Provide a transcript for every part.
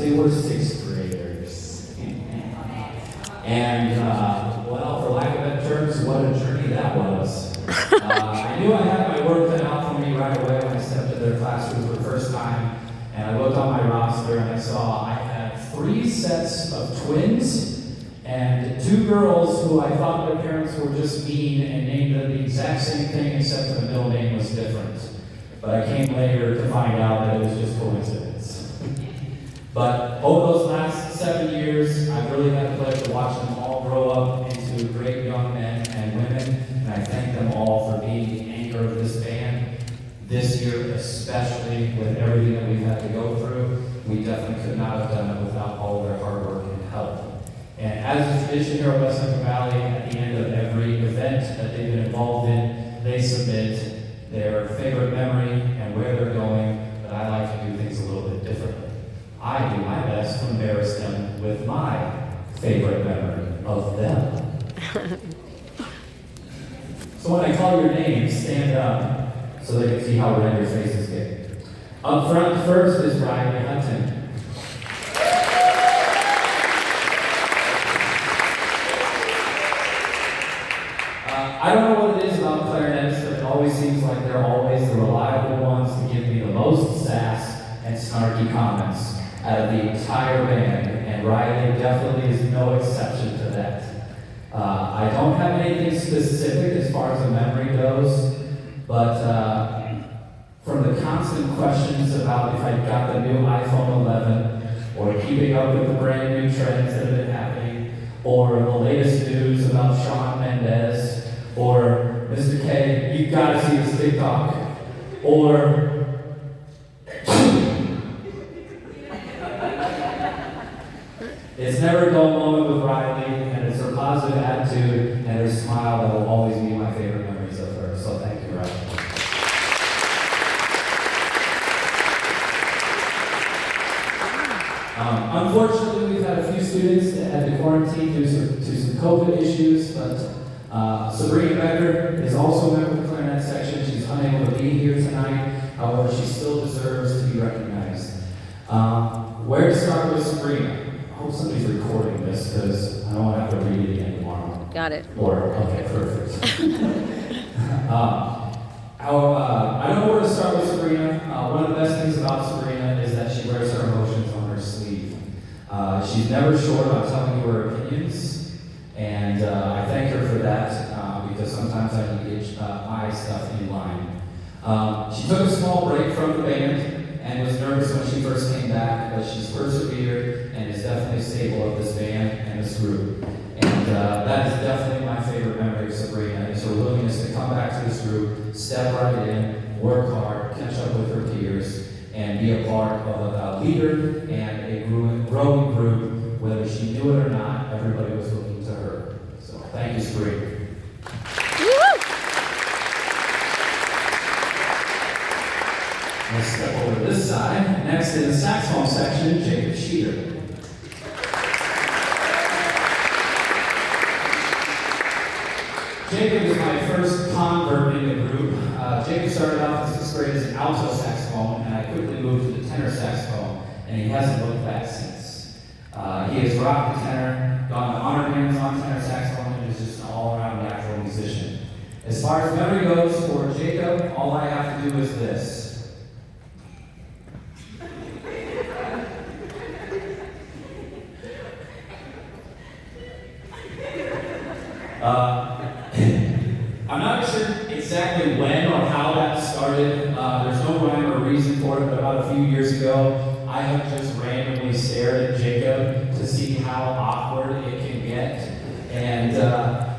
they were sixth graders. And, well, for lack of better terms, what a journey that was. I knew I had my work cut out for me right away when I stepped into their classroom for the first time. And I looked on my roster and I saw I had 3 sets of twins and 2 girls who I thought their parents were just mean and named them the exact same thing except the middle name was different. But I came later to find out that it was just coincidence. But over those last 7 years, I've really had the pleasure to watch them all grow up into great young men and women, and I thank them all for being the anchor of this band. This year, especially with everything that we've had to go through, we definitely could not have done it without all of their hard work and help. And as a tradition here at West Central Valley, at the end of every event that they've been involved in, they submit their favorite memory and where they're going, but I like to do things a little bit differently. I do my best to embarrass them with my favorite memory of them. So when I call your name, stand up so they can see how red your faces get. Up front first is Riley Hutton. I don't know what it is about clarinetists, but it always seems like they're always the reliable ones to give me the most sass and snarky comments out of the entire band, and Riley definitely is no exception to that. I don't have anything specific as far as the memory goes, but from the constant questions about if I got the new iPhone 11, or keeping up with the brand new trends that have been happening, or the latest news about Shawn Mendes, or Mr. K, you gotta see this TikTok, or it's never a dull moment with Riley, and it's her positive attitude and her smile that will always be my favorite memories of her. So thank you, Riley. Unfortunately, we've had a few students that had to quarantine due to some COVID issues, but Sabrina Becker is also a member of the clarinet section. She's unable to be here tonight. However, she still deserves to be recognized. Where to start with Sabrina? I hope somebody's recording this because I don't want to have to read it again tomorrow. Got it. Okay, perfect. I don't know where to start with Sabrina. One of the best things about Sabrina is that she wears her emotions on her sleeve. She's never short on telling you her opinions, and I thank her for that because sometimes I need to get my stuff in line. She took a small break from the band and was nervous when she first came back, but she's persevered and is definitely stable of this band and this group. And that is definitely my favorite memory of Sabrina, is her willingness to come back to this group, step right in, work hard, catch up with her peers, and be a part of a leader and a growing group. Whether she knew it or not, everybody was looking to her. So thank you, Sabrina. Let's step over to this side. Next in the saxophone section, Jacob Sheeter. Jacob is my first convert in the group. Jacob started off in 6th grade as an alto saxophone, and I quickly moved to the tenor saxophone, and he hasn't looked back since. He has rocked the tenor, gone to honor bands on tenor saxophone, and is just an all-around natural musician. As far as memory goes for Jacob, all I have to do is this. I'm not sure exactly when or how that started. There's no rhyme or reason for it, but about a few years ago, I have just randomly stared at Jacob to see how awkward it can get. And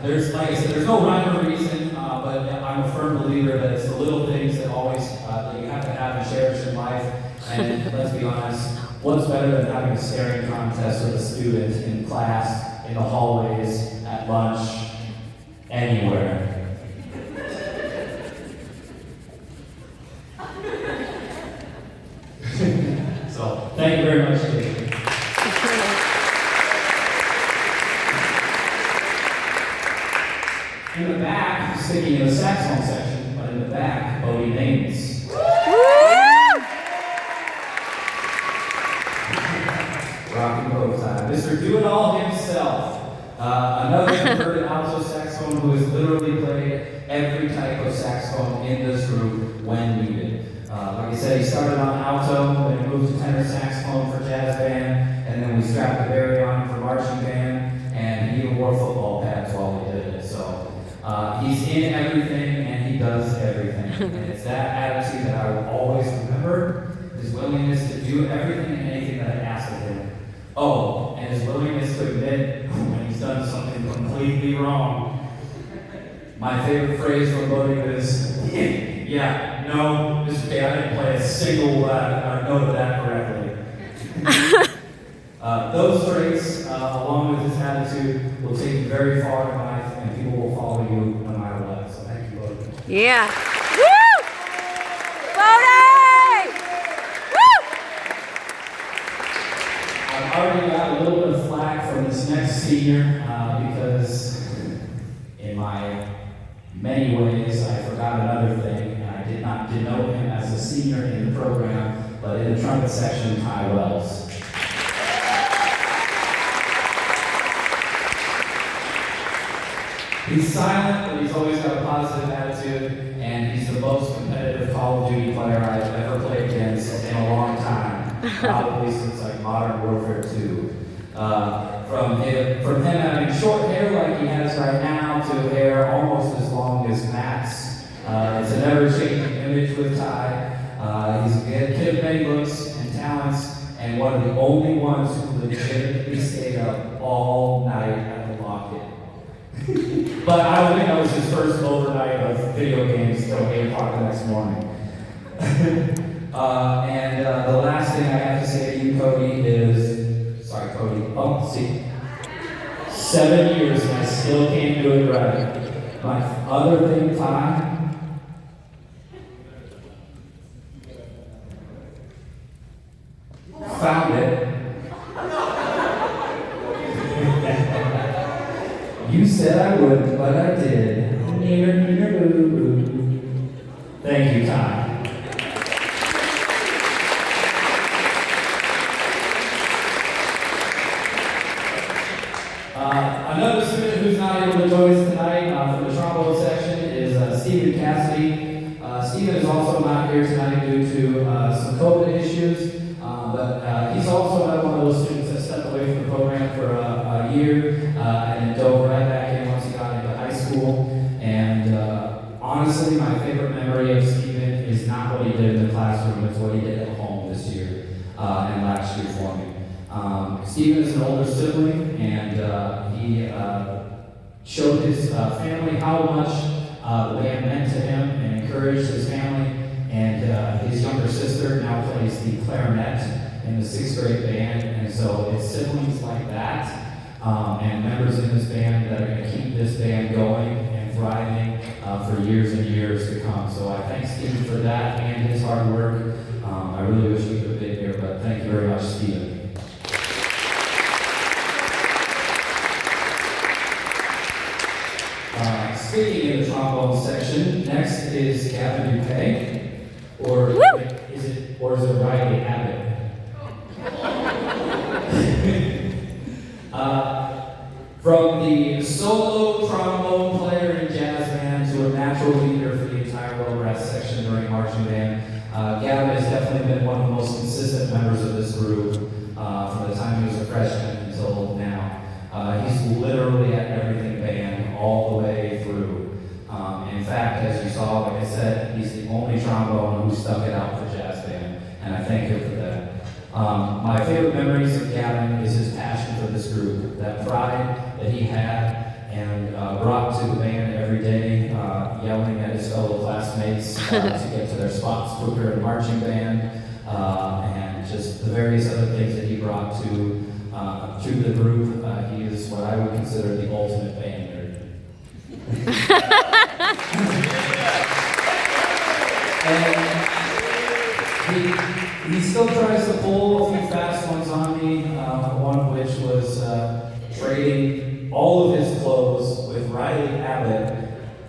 there's, like I said, there's no rhyme or reason, but I'm a firm believer that it's the little things that always that you have to have and cherish in life. And let's be honest, what's better than having a staring contest with a student in class, in the hallways, at lunch, anywhere? So, thank you very much, Jacob. In the back, sticking in the saxophone section, but in the back, Bodie Names. rocking bow tie. Mr. Do-It-All himself. Another inverted alto saxophone who has literally played every type of saxophone in this group when needed. Like I said, he started on alto, then he moved to tenor saxophone for jazz band, and then we strapped a Barry on him for marching band, and he even wore football pads while he did it. So he's in everything, and he does everything. And it's that attitude that I will always remember, his willingness to do everything and anything that I ask of him. Oh, and his willingness to admit when he's done something completely wrong. My favorite phrase from Bodie is, yeah, no, Mr. K, I didn't play a single note of that correctly. Those traits, along with his attitude, will take you very far in life, and people will follow you no matter what. So thank you, Bodie. Yeah. Woo! Bodie! Woo! I've already got a little bit of flack from this next senior because in my many ways I forgot another thing, and I did not denote him as a senior in the program, but in the trumpet section, Ty Wells. He's silent, but he's always got a positive attitude, and he's the most competitive Call of Duty player I've ever played against in a long time, probably since like Modern Warfare 2. From him having short hair like he has right now to hair almost as long as Matt's. It's an ever-changing image with Ty. He's a kid of many looks and talents, and one of the only ones who legitimately stayed up all night at the lock-in. But I don't think that was his first overnight of video games until 8 o'clock the next morning. And the last thing I have to say to you, Cody, is... Sorry, Cody. Oh, see. 7 years and I still can't do it right. My other thing, Ty... Found it. You said I wouldn't, but I did. Thank you, Ty. Another student who's not able to join us tonight from the trombone section is Stephen Cassidy. Stephen is also not here tonight due to some COVID issues, but he's also another one of those students that stepped away from the program for a year and then dove right back in once he got into high school. And honestly, my favorite memory of Stephen is not what he did in the classroom, it's what he did at home this year and last year for me. Stephen is an older sibling, and he showed his family how much the band meant to him and encouraged his family. And his younger sister now plays the clarinet in the 6th grade band, and so it's siblings like that and members in this band that are going to keep this band going and thriving for years and years to come. So I thank Stephen for that and his hard work. I really wish we could have been here, but thank you very much, Stephen. Speaking in the trombone section, next is Gavin Dupay, or is it Riley Abbott? From the solo trombone player in jazz band to a natural leader for the entire low brass section during marching band, Gavin has definitely been one of the most consistent members of this group from the time he was a freshman until now. He's literally at everything band all the way through. In fact, as you saw, like I said, he's the only trombone who stuck it out for jazz band, and I thank him for that. My favorite memories of Gavin is his passion for this group, that pride that he had and brought to the band every day, yelling at his fellow classmates to get to their spots quicker in marching band, and just the various other things that he brought to the group. He is what I would consider the ultimate band nerd. And he still tries to pull a few fast ones on me, one of which was trading all of his clothes with Riley Abbott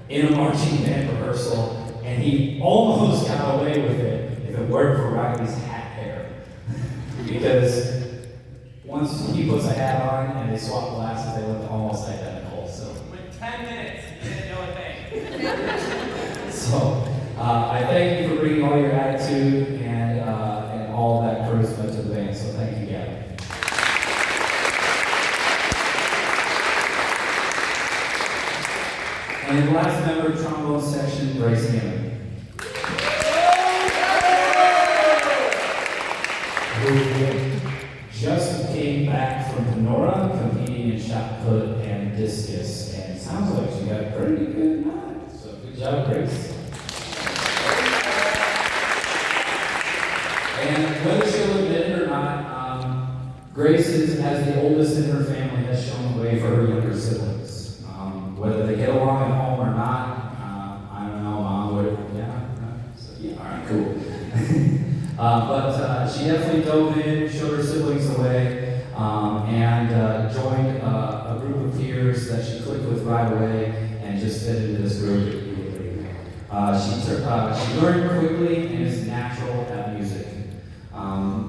in a marching band rehearsal, and he almost got away with it if it weren't for Riley's hat hair. Because once swapped glasses, they looked almost identical. So With 10 minutes, you didn't know a thing. So I thank you for bringing all your attitude and all that charisma to the band. So thank you, Gavin. And the last member of trombone section, Grace Hammond. Who just came back from Kenora competing in shot put and discus. And it sounds like she got a pretty good night. So good job, Grace. And whether she'll admit it or not, Grace is, as the oldest in her family, has shown the way for her younger siblings. Whether they get along at home or not, I don't know, Mom would, yeah, so, yeah, all right, cool. But she definitely dove in, showed her siblings the way, and joined a group of peers that she clicked with right away and just fit into this group immediately. She learned quickly and is natural at music.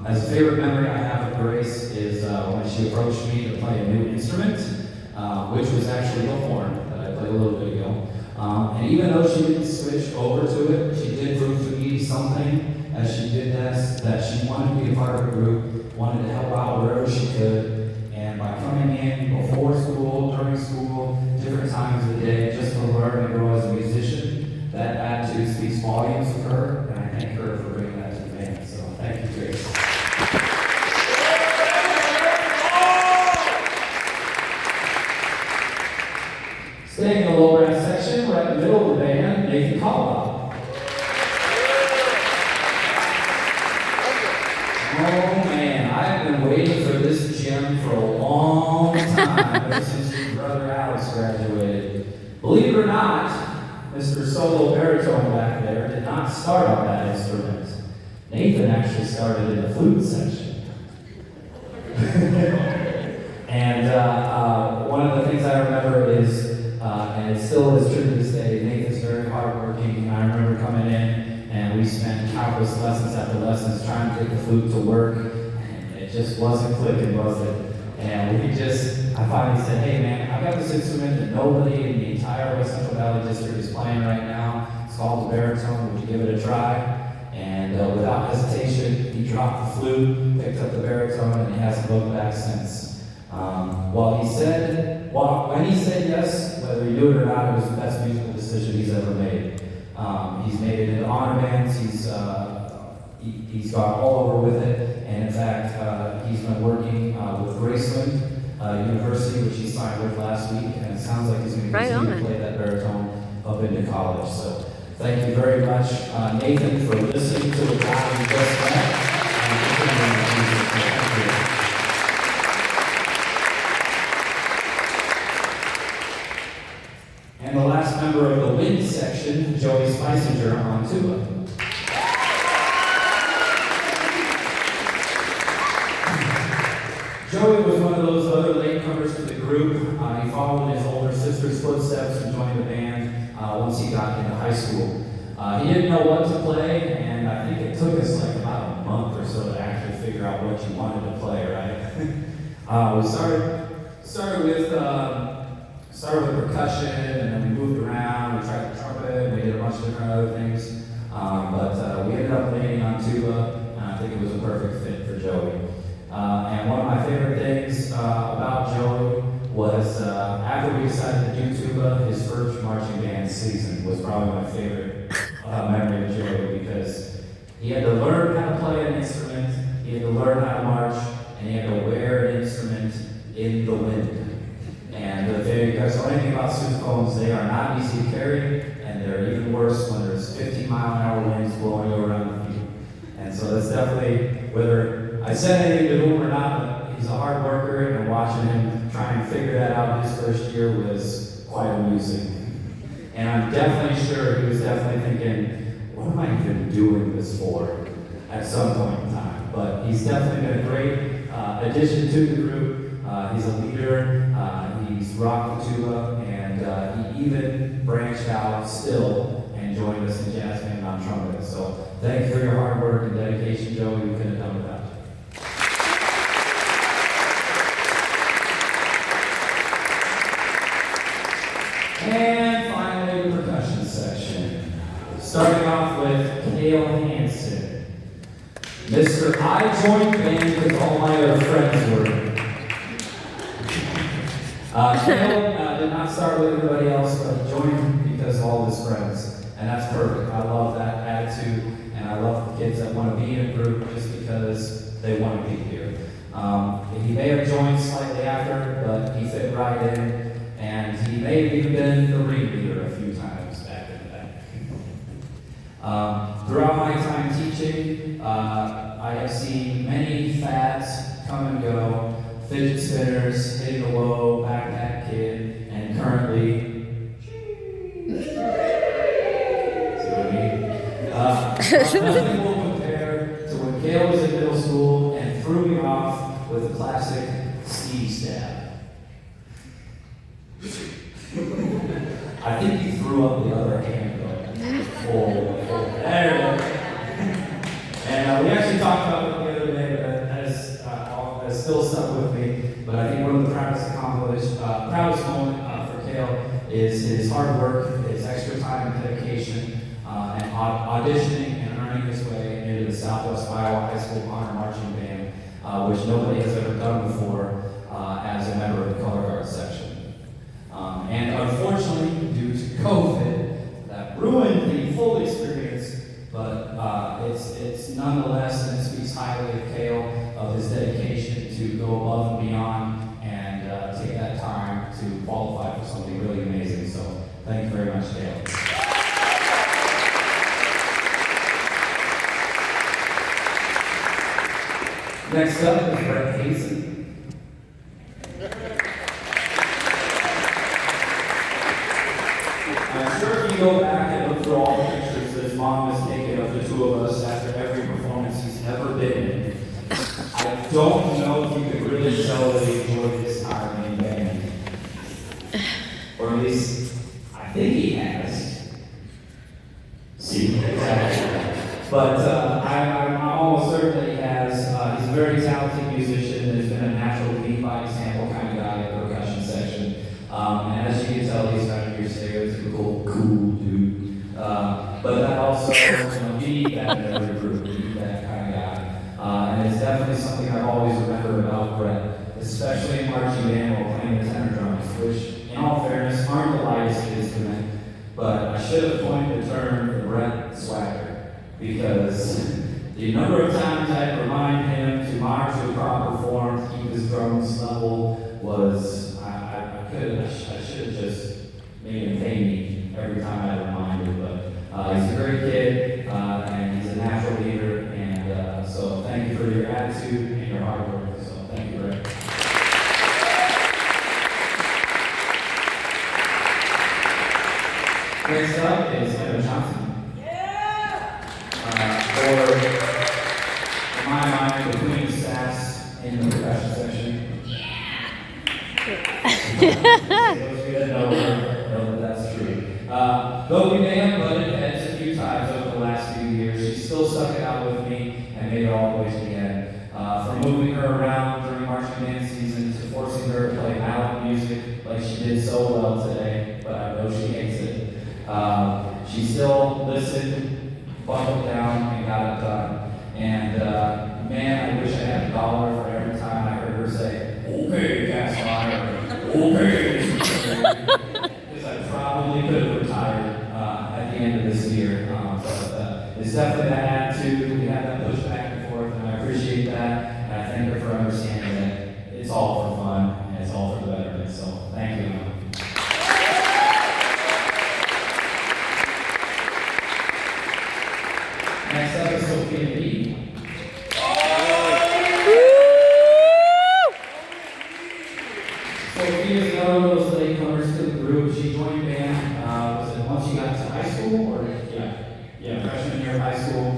As a favorite memory I have of Grace is when she approached me to play a new instrument, which was actually the horn that I played a little bit ago. And even though she didn't switch over to it, she did prove to me something as she did this, that she wanted to be a part of a group, wanted to help out wherever she could. And by coming in before school, during school, different times of the day, just to learn and grow as a musician, that attitude speaks volumes of her, and I thank her for bringing that to the band. So thank you, Grace. Staying in the low brass section, right in the middle of the band, Nathan Caldwell. Oh man, I've been waiting for this gem for a long time, ever since your brother Alex graduated. Believe it or not, Mr. Solo Baritone back there did not start on that instrument. Nathan actually started in the flute section. And one of the things I remember is, and it still is true to this day, Nathan's very hardworking. I remember coming in and we spent countless lessons after lessons trying to get the flute to work, and it just wasn't clicking, was it? And I finally said, hey man, I've got this instrument that nobody in the entire West Central Valley District is playing right now. It's called the baritone. Would you give it a try? And without hesitation, he dropped the flute, picked up the baritone, and he hasn't looked back since. When he said yes, whether he knew it or not, it was the best musical decision he's ever made. He's made it into honor bands. He's gone all over with it, and in fact, he's been working with Graceland University, which he signed with last week, and it sounds like he's going to continue to play that baritone up into college. So thank you very much, Nathan, for listening to the guy we just met. And the last member of the wind section, Joey Spicinger on tuba. Joey was one of those other latecomers to the group. He followed in his older sister's footsteps and joined the band once he got into high school. He didn't know what to play, and I think it took us like about a month or so to actually figure out what you wanted to play, right? We started with percussion, and then we moved around. We tried the trumpet, we did a bunch of different other things, but we ended up landing on tuba, and I think it was a perfect fit for Joey. And one of my favorite things about Joey was after we decided to do tuba, his first marching band season was probably my favorite memory of Joey, because he had to learn how to play an instrument, he had to learn how to march, and he had to wear an instrument in the wind. And if you guys know anything about sousaphones, they are not easy to carry, and they're even worse when there's 50-mile-an-hour winds blowing around the feet. And so that's definitely, whether I said anything to him or not, but he's a hard worker, and watching him try and figure that out his first year was quite amusing. And I'm definitely sure he was definitely thinking, what am I even doing this for at some point in time? But he's definitely been a great addition to the group. He's a leader, he's rocked the tuba, and he even branched out still and joined us in jazz band on trumpet. So thank you for your hard work and dedication, Joey. We couldn't have done without you. Kale did not start with everybody else, but joined because of all his friends. And that's perfect. I love that attitude, and I love the kids that want to be in a group just because they want to be here. He may have joined slightly after, but he fit right in, and he may have even been the ringleader a few times back in the day. Throughout my time teaching, I have seen many fads come and go, fidget spinners, hitting the low, backpack kid, and currently, see what I mean? Nothing will compare to when Kale was in middle school and threw me off with a classic ski stab. I think he threw up the other hand though. There we go. And we actually talked about it the other day, but that has still stuck with me. But I think one of the proudest moment for Kale is his hard work, his extra time and dedication, and auditioning and earning his way into the Southwest Iowa High School Honor Marching Band, which nobody has ever done before as a member of the color guard section. And unfortunately, due to COVID, that ruined the full experience, but it's nonetheless, and it speaks highly of Kale, of his dedication to go above and beyond and take that time to qualify for something really amazing. So thank you very much, Kale. Next up is Brett Hazen. I'm sure if you go back and look through all the pictures that his mom has taken of the two of us after every performance he's ever been in, I don't know if you could really tell that he enjoyed his time in band. Or at least, I think he has. See, exactly. But I'm almost certain that he has. He's a very talented musician and has been a natural lead by example kind of guy in the percussion section. And as you can tell, he's kind of your stereotypical cool dude. But that also, you need that in every group. You need that kind of guy. And it's definitely something I've always remembered about Brett, especially in marching band while playing the tenor drums, which, in all fairness, aren't the lightest instrument. But I should have coined the term Brett Swagger, because the number of times I had to remind him to march with proper form, keep his drums level, was, I should have just made him pay me every time I reminded him. But he's a great kid, and he's a natural leader, and so thank you for your attitude and your hard work. So thank you, Brett. Next up is Evan Johnson. Or, in my mind, the queen of sass in the percussion section. Those of you that know that that's true. Though we may have butted heads a few times over the last few years, she still stuck it out with me and made it all the way to the end. From moving her around during marching band season to forcing her to play ballad music like she did so well today, but I know she hates it. She still listened, buckled down, and got it done. And man, I wish I had $1 for every time I heard her say, "Okay, Gaslight," or "Okay." Because I probably could have retired at the end of this year. But it's definitely that attitude. We have that push back and forth, and I appreciate that. And I thank her for understanding that it's all for fun and it's all for the betterment. So thank you. Next up is Sophia B. Sophia is another one of those latecomers to the group. She joined band, was it once she got to high school? Or freshman year of high school.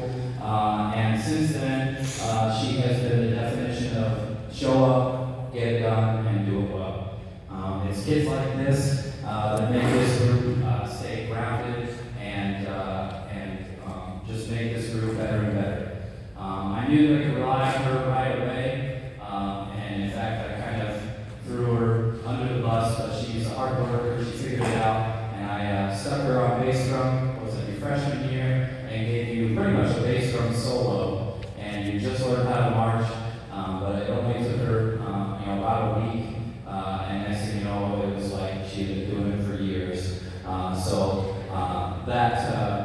And since then, she has been the definition of show up, get it done, and do it well. It's kids like this that make this group stay grounded and just make this group better and better. I knew that I could rely on her right away, and in fact, I kind of threw her under the bus, but she's a hard worker, she figured it out, and I stuck her on bass drum, was it your freshman year, and gave you pretty much a bass drum solo, and you just learned how to march, but it only took her about a week, and next thing you know, She'd been doing it for years. So that